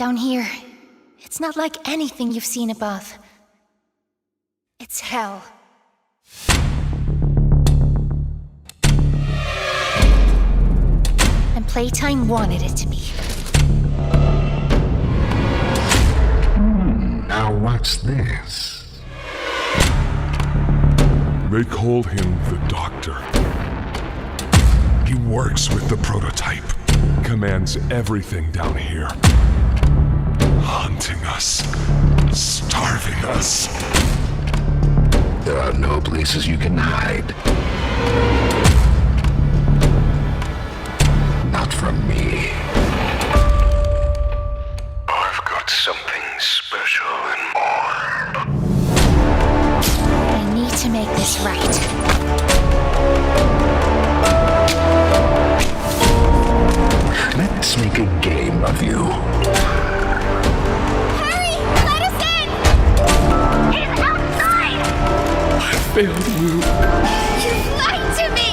Down here, it's not like anything you've seen above. It's hell. And Playtime wanted it to be. Now what's this? They call him the Doctor. He works with the prototype, commands everything down here. Hunting us, starving us. There are no places you can hide. Not from me. I've got something special and more. I need to make this right. Let's make a game of you. Hurry! Let us in! He's outside! I failed you. You've lied to me!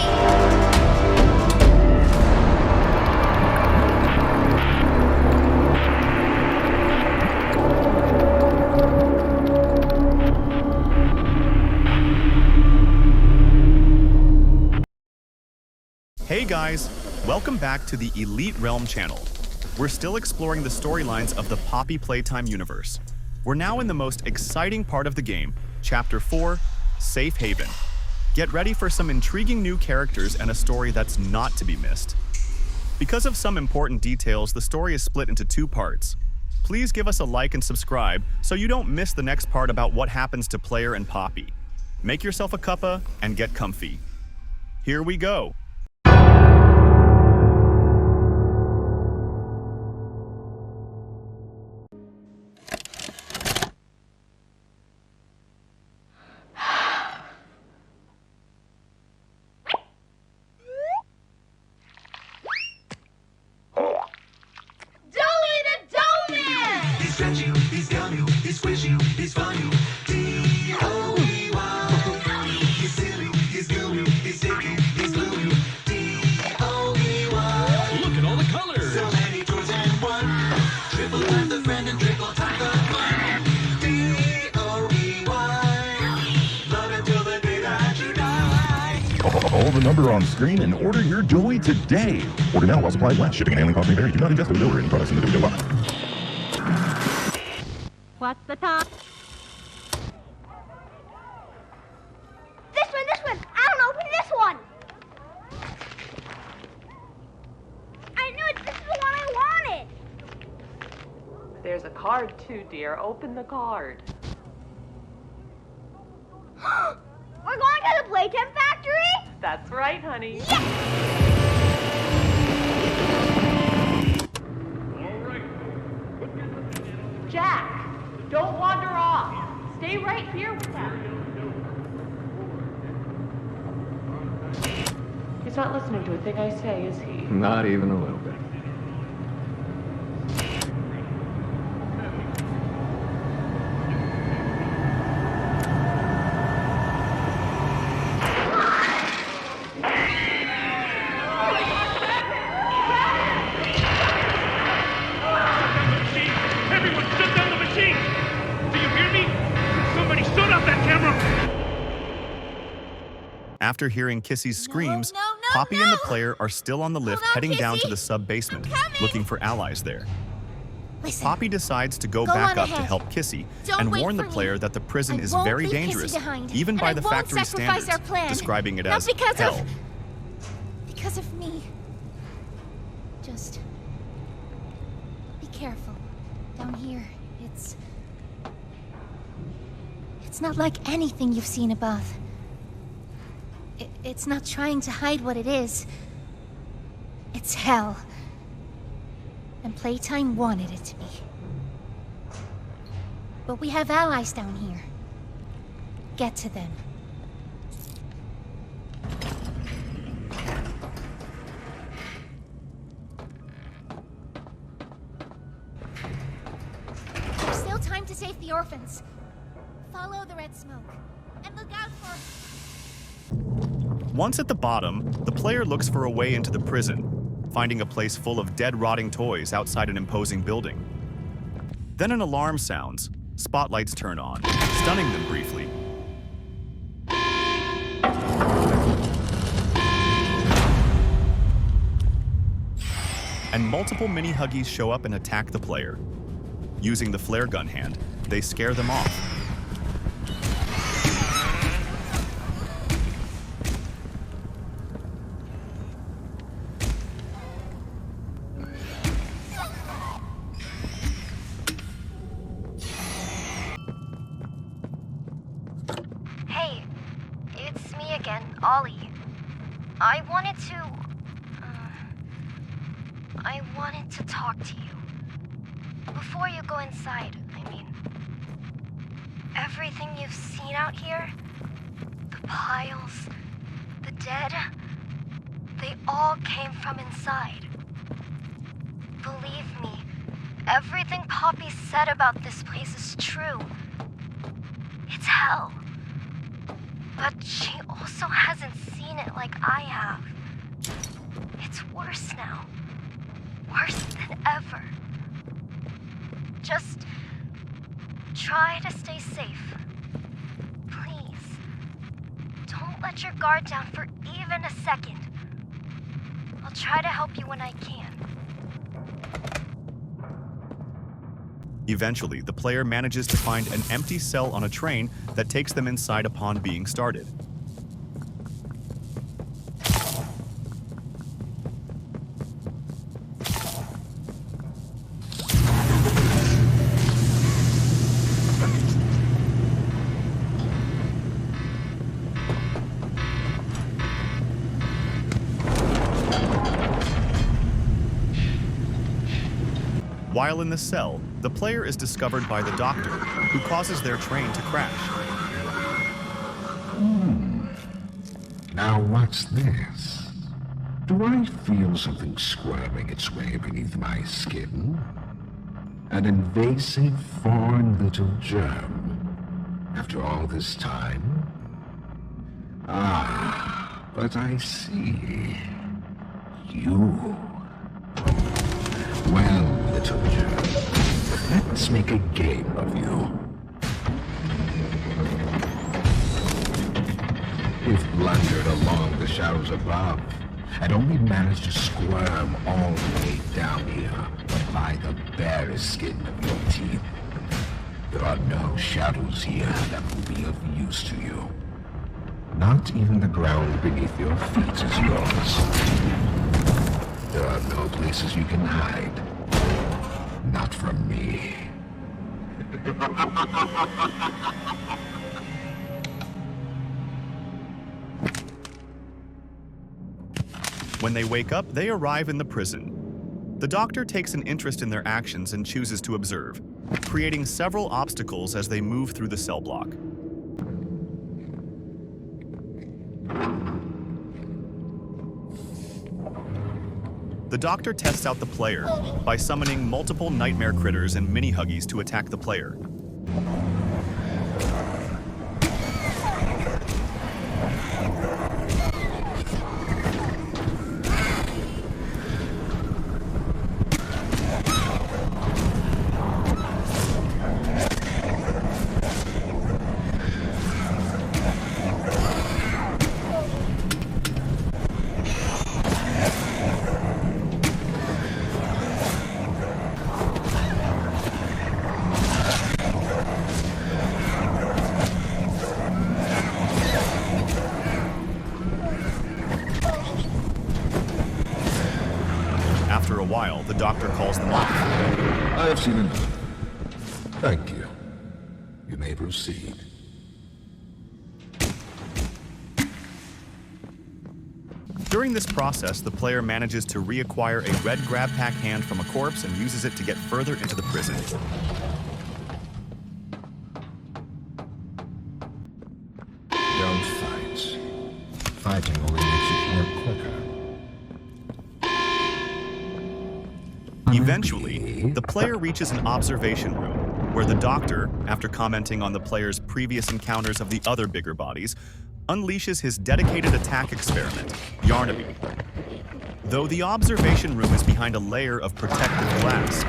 Hey guys, welcome back to the Elite Realm channel. We're still exploring the storylines of the Poppy Playtime universe. We're now in the most exciting part of the game, Chapter 4, Safe Haven. Get ready for some intriguing new characters and a story that's not to be missed. Because of some important details, the story is split into 2 parts. Please give us a like and subscribe so you don't miss the next part about what happens to Player and Poppy. Make yourself a cuppa and get comfy. Here we go. He's stretch you, he's gum you, he's squish you, he's fun you. D-O-E-Y. He's silly, he's glue you, he's sticky, he's glue you. D-O-E-Y. Look at all the colors! So many toys and one. Triple time the friend and triple time the fun. D-O-E-Y. Love it till the day that you die. Call the number on screen and order your joy today. Order now while supplies last. Shipping and handling costs may vary. Do not ingest or deliver any products in the video box. What's the time? This one! I don't open this one! I knew it! This is the one I wanted! There's a card too, dear. Open the card. We're going to the Playtime factory? That's right, honey. Yes! Jack, don't wander off. Stay right here with them. He's not listening to a thing I say, is he? Not even a little bit. After hearing Kissy's screams, no, Poppy no! and the player are still on the lift Hold on, heading down to Kissy! the sub-basement, I'm coming! looking for allies there. Listen, Poppy decides to go Go back on up to ahead. help Kissy Don't and wait warn the for me. player that the prison I is won't very leave Kissy dangerous, behind, even and by I the won't factory sacrifice standards, our plan. describing it Not as because hell. Because of me. Just be careful. Down here, it's not like anything you've seen above. It's not trying to hide what it is. It's hell. And Playtime wanted it to be. But we have allies down here. Get to them. There's still time to save the orphans. Follow the red smoke. And look out for... Once at the bottom, the player looks for a way into the prison, finding a place full of dead, rotting toys outside an imposing building. Then an alarm sounds. Spotlights turn on, stunning them briefly. And multiple mini-huggies show up and attack the player. Using the flare gun hand, they scare them off. Hey, it's me again, Ollie. I wanted to talk to you. Before you go inside, I mean. Everything you've seen out here, the piles, the dead, they all came from inside. Believe me, everything Poppy said about this place is true. It's hell. But she also hasn't seen it like I have. It's worse now. Worse than ever. Just try to stay safe. Please. Don't let your guard down for even a second. I'll try to help you when I can. Eventually, the player manages to find an empty cell on a train that takes them inside upon being started. While in the cell, the player is discovered by the doctor, who causes their train to crash. Now what's this? Do I feel something squirming its way beneath my skin? An invasive foreign little germ. After all this time? Ah, but I see. You. Well, little germ, let's make a game of you. You've blundered along the shadows above, and only managed to squirm all the way down here by the barest skin of your teeth. There are no shadows here that will be of use to you. Not even the ground beneath your feet is yours. There are no places you can hide. Not from me. When they wake up, they arrive in the prison. The doctor takes an interest in their actions and chooses to observe, creating several obstacles as they move through the cell block. The doctor tests out the player by summoning multiple nightmare critters and mini-huggies to attack the player. After a while, the doctor calls them off. I have seen enough. Thank you. You may proceed. During this process, the player manages to reacquire a red grab pack hand from a corpse and uses it to get further into the prison. Don't fight. Fighting only makes it work quicker. Eventually, the player reaches an observation room, where the doctor, after commenting on the player's previous encounters of the other bigger bodies, unleashes his dedicated attack experiment, Yarnaby. Though the observation room is behind a layer of protective glass,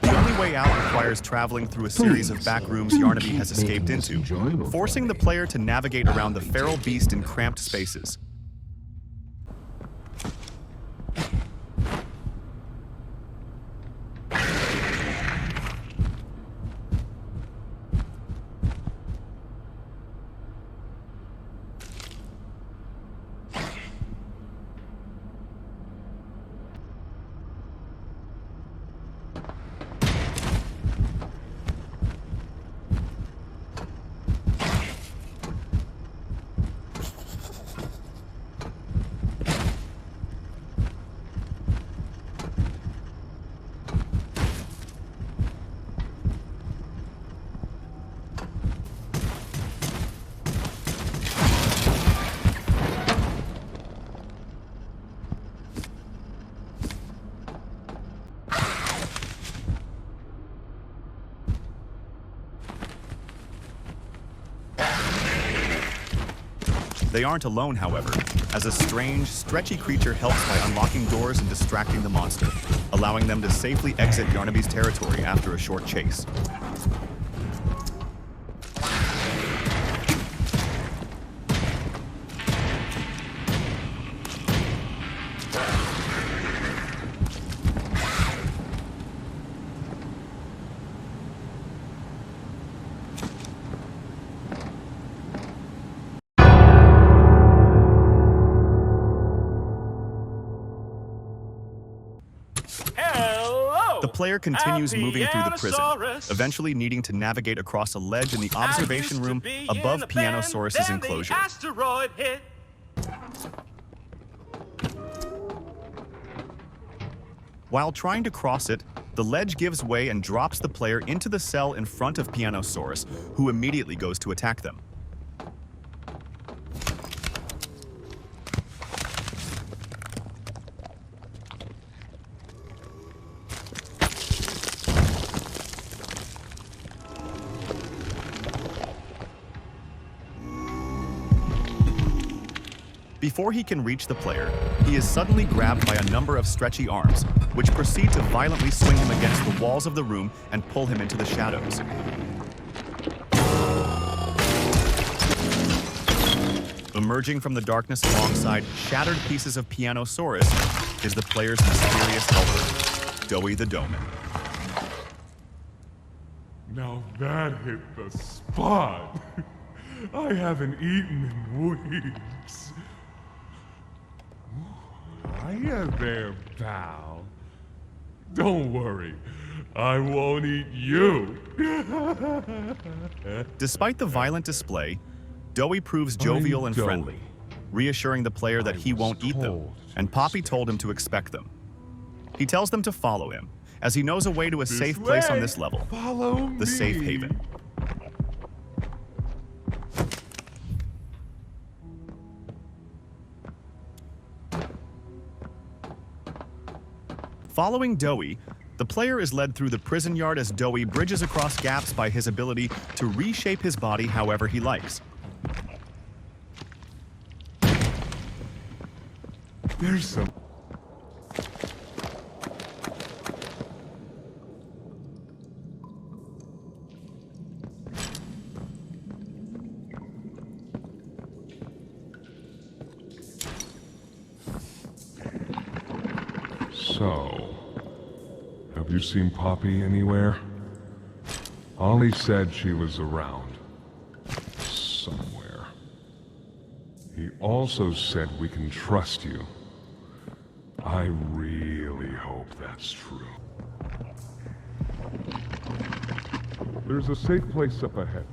The only way out requires traveling through a series of back rooms Yarnaby has escaped into, forcing the player to navigate around the feral beast in cramped spaces. They aren't alone, however, as a strange, stretchy creature helps by unlocking doors and distracting the monster, allowing them to safely exit Yarnaby's territory after a short chase. The player continues moving through the prison, eventually needing to navigate across a ledge in the observation room above Pianosaurus's enclosure. While trying to cross it, the ledge gives way and drops the player into the cell in front of Pianosaurus, who immediately goes to attack them. Before he can reach the player, he is suddenly grabbed by a number of stretchy arms, which proceed to violently swing him against the walls of the room and pull him into the shadows. Emerging from the darkness alongside shattered pieces of Pianosaurus is the player's mysterious helper, Doughie the Doughman. Now that hit the spot. I haven't eaten in weeks. Hiya there, pal. Don't worry, I won't eat you. Despite the violent display, Doughie proves jovial and friendly, reassuring the player that he won't eat them, and Poppy told him to expect them. He tells them to follow him, as he knows a way to a safe place on this level, the safe haven. Following Doughie, the player is led through the prison yard as Doughie bridges across gaps by his ability to reshape his body however he likes. There's some... So, have you seen Poppy anywhere? Ollie said she was around. Somewhere. He also said we can trust you. I really hope that's true. There's a safe place up ahead.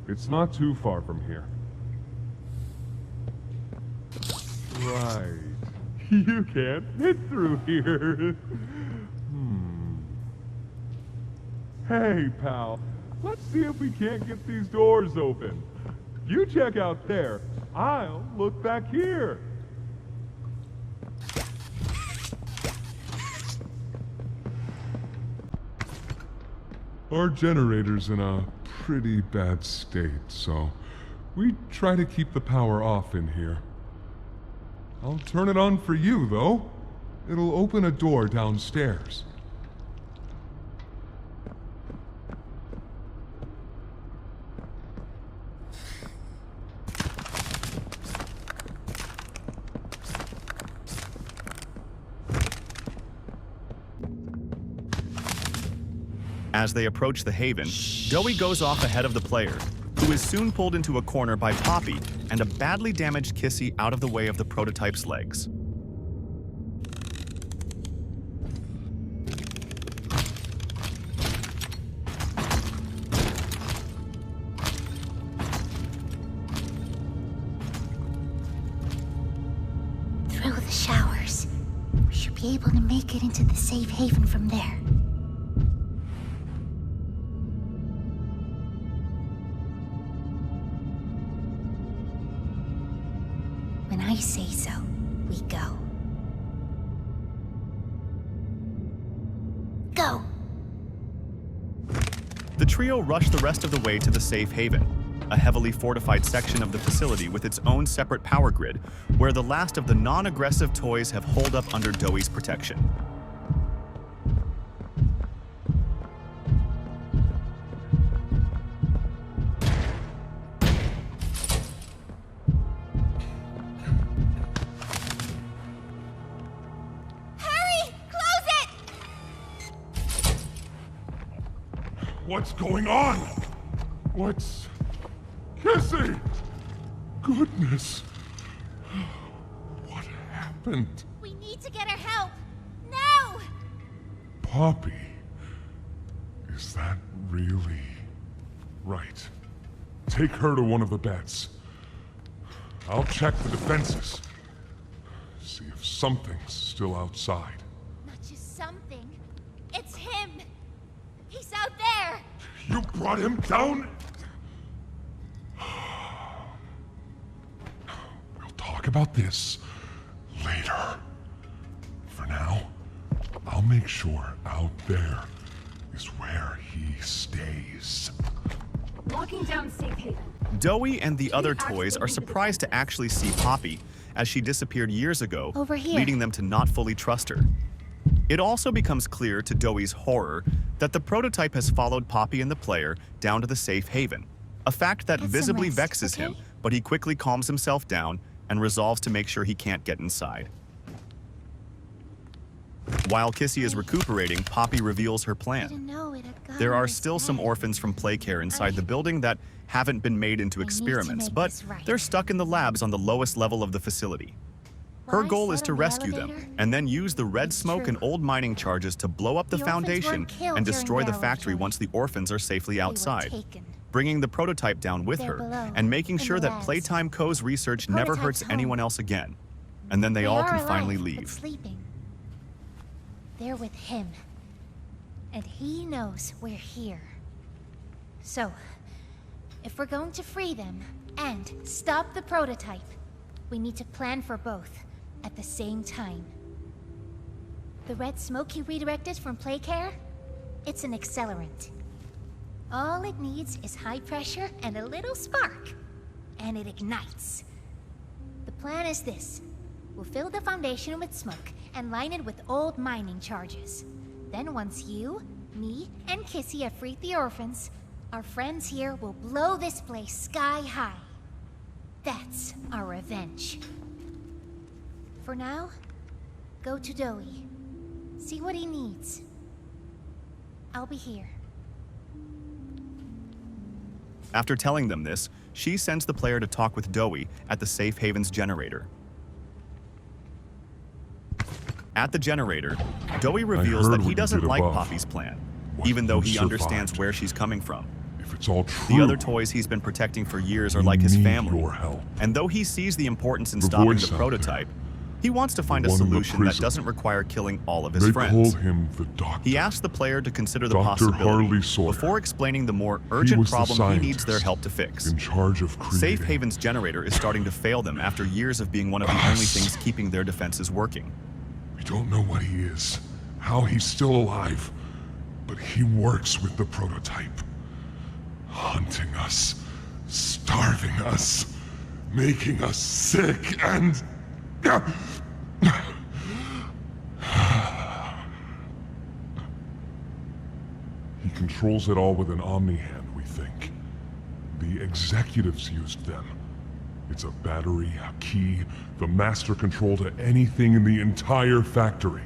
It's not too far from here. Right. You can't fit through here. Hey, pal. Let's see if we can't get these doors open. You check out there. I'll look back here. Our generator's in a pretty bad state, so we try to keep the power off in here. I'll turn it on for you, though. It'll open a door downstairs. As they approach the haven, Doughie goes off ahead of the player, who is soon pulled into a corner by Poppy and a badly damaged Kissy out of the way of the prototype's legs. Through the showers. We should be able to make it into the safe haven from there. When I say so, we go. Go! The trio rush the rest of the way to the safe haven, a heavily fortified section of the facility with its own separate power grid, where the last of the non-aggressive toys have holed up under Doughie's protection. What's going on? What's... Kissy! Goodness. What happened? We need to get her help. Now! Poppy? Is that really... Right. Take her to one of the beds. I'll check the defenses. See if something's still outside. Not just something. It's him! He's out there! You brought him down? We'll talk about this later. For now, I'll make sure out there is where he stays. Locking down safe haven. Doughie and the other toys are surprised to actually see Poppy, as she disappeared years ago, Over here. leading them to not fully trust her. It also becomes clear to Doughie's horror that the prototype has followed Poppy and the player down to the safe haven, a fact that Get some visibly rest, vexes okay? him, but he quickly calms himself down and resolves to make sure he can't get inside. While Kissy is recuperating, Poppy reveals her plan. Didn't know it had gone There are this still some bad. orphans from Playcare inside the building that haven't been made into I need to experiments, make but this right. they're stuck in the labs on the lowest level of the facility. Her Why goal is sit to on the rescue elevator? them, and then use the red It's smoke and true. old mining charges to blow up the The orphans foundation weren't killed and during destroy the railroad factory journey. once the orphans are safely They were outside, taken. bringing the prototype down with They're her, below, and making in sure the that labs. Playtime Co.'s research The never prototype's hurts anyone home. else again. And then they all are can alive, finally but leave. sleeping. They're with him. And he knows we're here. So, if we're going to free them and stop the prototype, we need to plan for both at the same time. The red smoke you redirected from Playcare? It's an accelerant. All it needs is high pressure and a little spark, and it ignites. The plan is this. We'll fill the foundation with smoke and line it with old mining charges. Then once you, me, and Kissy have freed the orphans, our friends here will blow this place sky high. That's our revenge. For now, go to Doughie. See what he needs. I'll be here. After telling them this, she sends the player to talk with Doughie at the safe haven's generator. At the generator, Doughie reveals heard that what he you doesn't did like above. Poppy's plan, What even though you he understands survived. where she's coming from. If it's all true, The other toys he's been protecting for years are we like his need family, your help. and though he sees the importance in The stopping voice the out prototype, he wants to find a one in the solution that prison. doesn't require killing all of his They friends. call him the Doctor. He asks the player to consider the Dr. possibility Harley Sawyer. before explaining the more He urgent was the problem he needs their scientist help to fix. in charge of creating. Safe Haven's generator is starting to fail them after years of being one of the only Us. things keeping their defenses working. We don't know what he is, how he's still alive, but he works with the prototype. Hunting us, starving us, making us sick, and... He controls it all with an omni-hand, we think. The executives used them. It's a battery, a key, the master control to anything in the entire factory.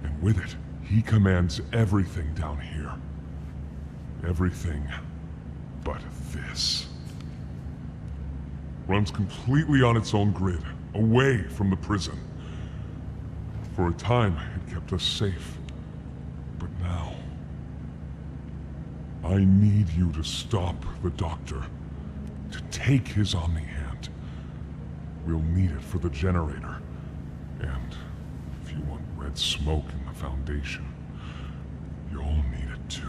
And with it, he commands everything down here. Everything but this. Runs completely on its own grid, away from the prison. For a time, it kept us safe. But now, I need you to stop the Doctor. To take his Omni-Hand. We'll need it for the generator. And if you want red smoke in the Foundation, you'll need it too.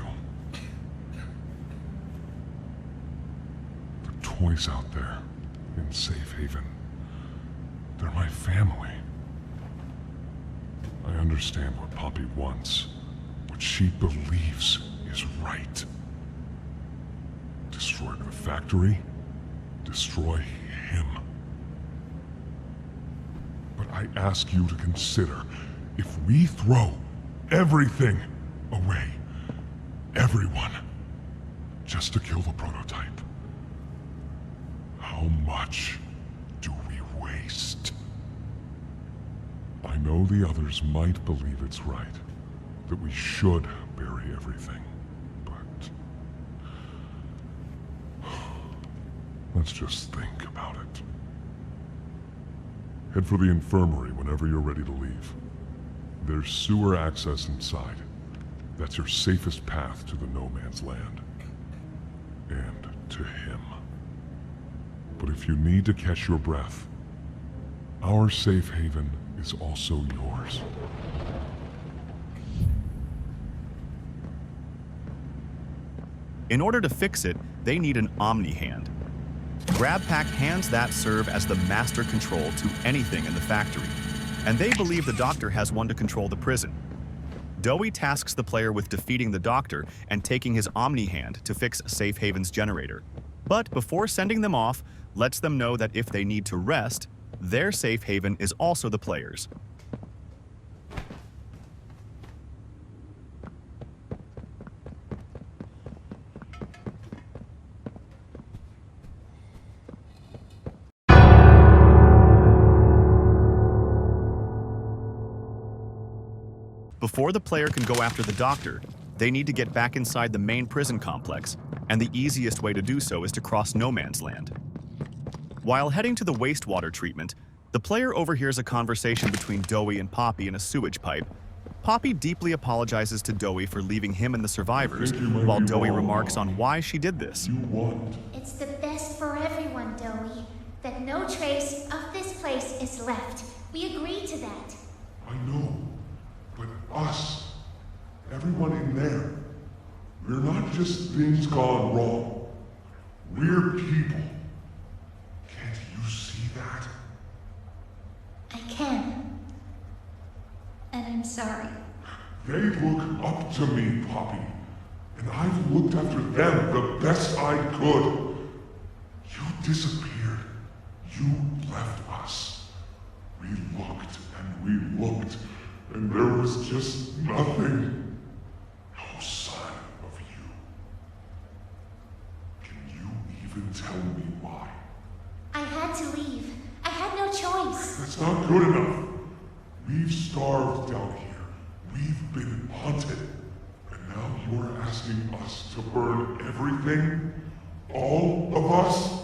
The toys out there in Safe Haven, they're my family. I understand what Poppy wants, what she believes is right. Destroy the factory, destroy him. But I ask you to consider, if we throw everything away, everyone, just to kill the prototype, how much do we waste? I know the others might believe it's right, that we should bury everything, but let's just think about it. Head for the infirmary whenever you're ready to leave. There's sewer access inside. That's your safest path to the No Man's Land. And to him. But if you need to catch your breath, our safe haven is also yours. In order to fix it, they need an Omni-Hand. GrabPack hands that serve as the master control to anything in the factory, and they believe the Doctor has one to control the prison. Doughie tasks the player with defeating the Doctor and taking his Omni-Hand to fix Safe Haven's generator. But before sending them off, lets them know that if they need to rest, their safe haven is also the players. Before the player can go after the Doctor, they need to get back inside the main prison complex, and the easiest way to do so is to cross No Man's Land. While heading to the wastewater treatment, the player overhears a conversation between Doughie and Poppy in a sewage pipe. Poppy deeply apologizes to Doughie for leaving him and the survivors, while Doughie remarks on why she did this. It's the best for everyone, Doughie, that no trace of this place is left. We agree to that. I know, but us, everyone in there, we're not just things gone wrong. We're people. Can't you see that? I can. And I'm sorry. They look up to me, Poppy. And I've looked after them the best I could. You disappeared. You left us. We looked and we looked, and there was just nothing. No sign of you. Can you even tell me why? I had to leave. I had no choice. That's not good enough. We've starved down here. We've been haunted. And now you're asking us to burn everything? All of us?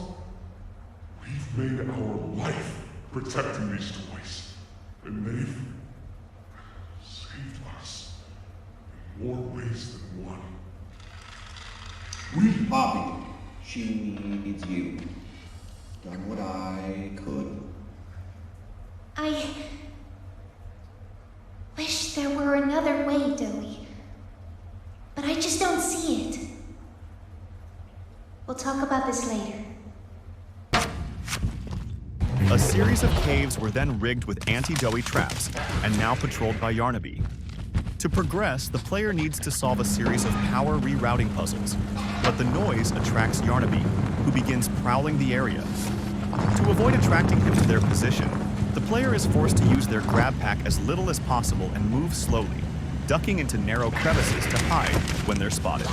We've made our life protecting these toys. And they've saved us in more ways than one. We Poppy. She needs you. Done what I could. I wish there were another way, Doughie. But I just don't see it. We'll talk about this later. A series of caves were then rigged with anti-Doughie traps, and now patrolled by Yarnaby. To progress, the player needs to solve a series of power rerouting puzzles, but the noise attracts Yarnaby, who begins prowling the area. To avoid attracting him to their position, the player is forced to use their grab pack as little as possible and move slowly, ducking into narrow crevices to hide when they're spotted.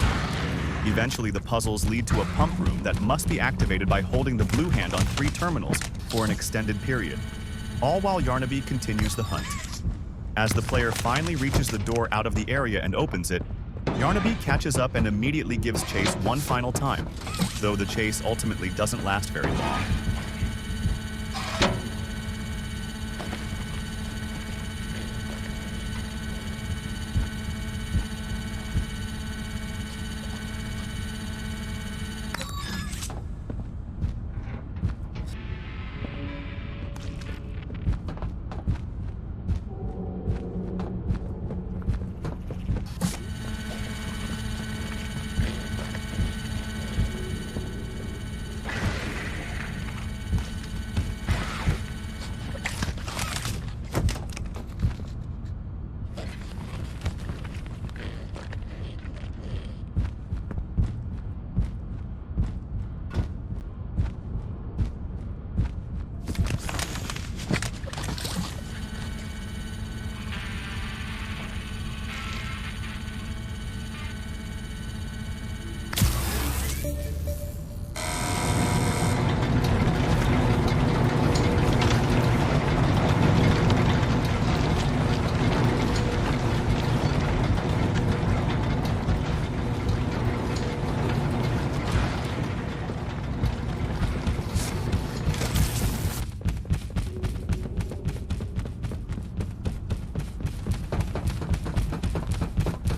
Eventually, the puzzles lead to a pump room that must be activated by holding the blue hand on 3 terminals for an extended period, all while Yarnaby continues the hunt. As the player finally reaches the door out of the area and opens it, Yarnaby catches up and immediately gives chase one final time, though the chase ultimately doesn't last very long.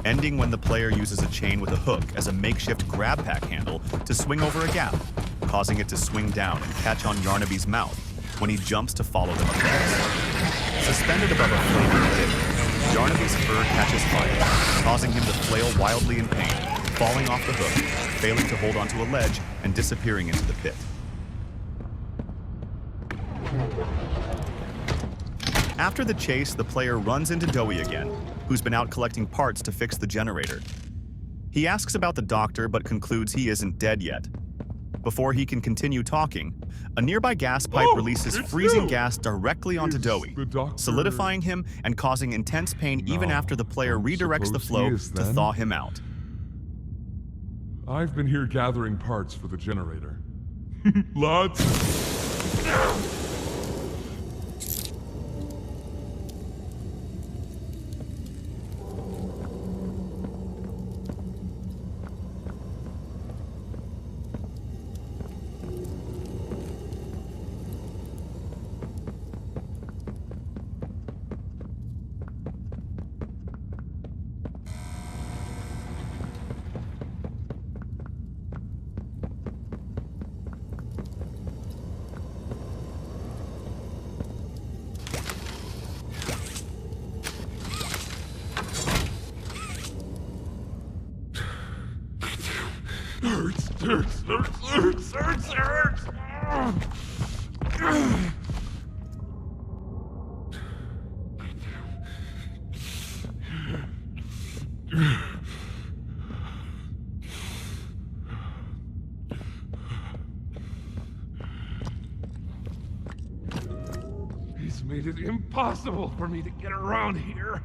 Ending when the player uses a chain with a hook as a makeshift grab pack handle to swing over a gap, causing it to swing down and catch on Yarnaby's mouth when he jumps to follow them across. Suspended above a flaming pit, Yarnaby's fur catches fire, causing him to flail wildly in pain, falling off the hook, failing to hold onto a ledge, and disappearing into the pit. After the chase, the player runs into Doughman again, who's been out collecting parts to fix the generator. He asks about the doctor but concludes he isn't dead yet. Before he can continue talking, a nearby gas pipe releases freezing gas directly onto Doughman, solidifying him and causing intense pain even after the player redirects the flow to thaw him out. I've been here gathering parts for the generator. Lots. Hurts. He's made it impossible for me to get around here.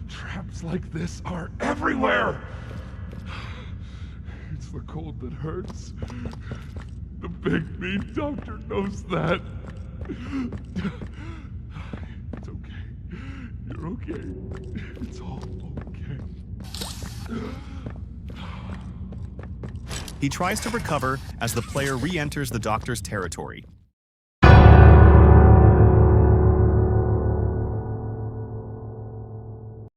Traps like this are everywhere. It's the cold that hurts. The big mean doctor knows that. It's okay. You're okay. It's all okay. He tries to recover as the player re-enters the doctor's territory,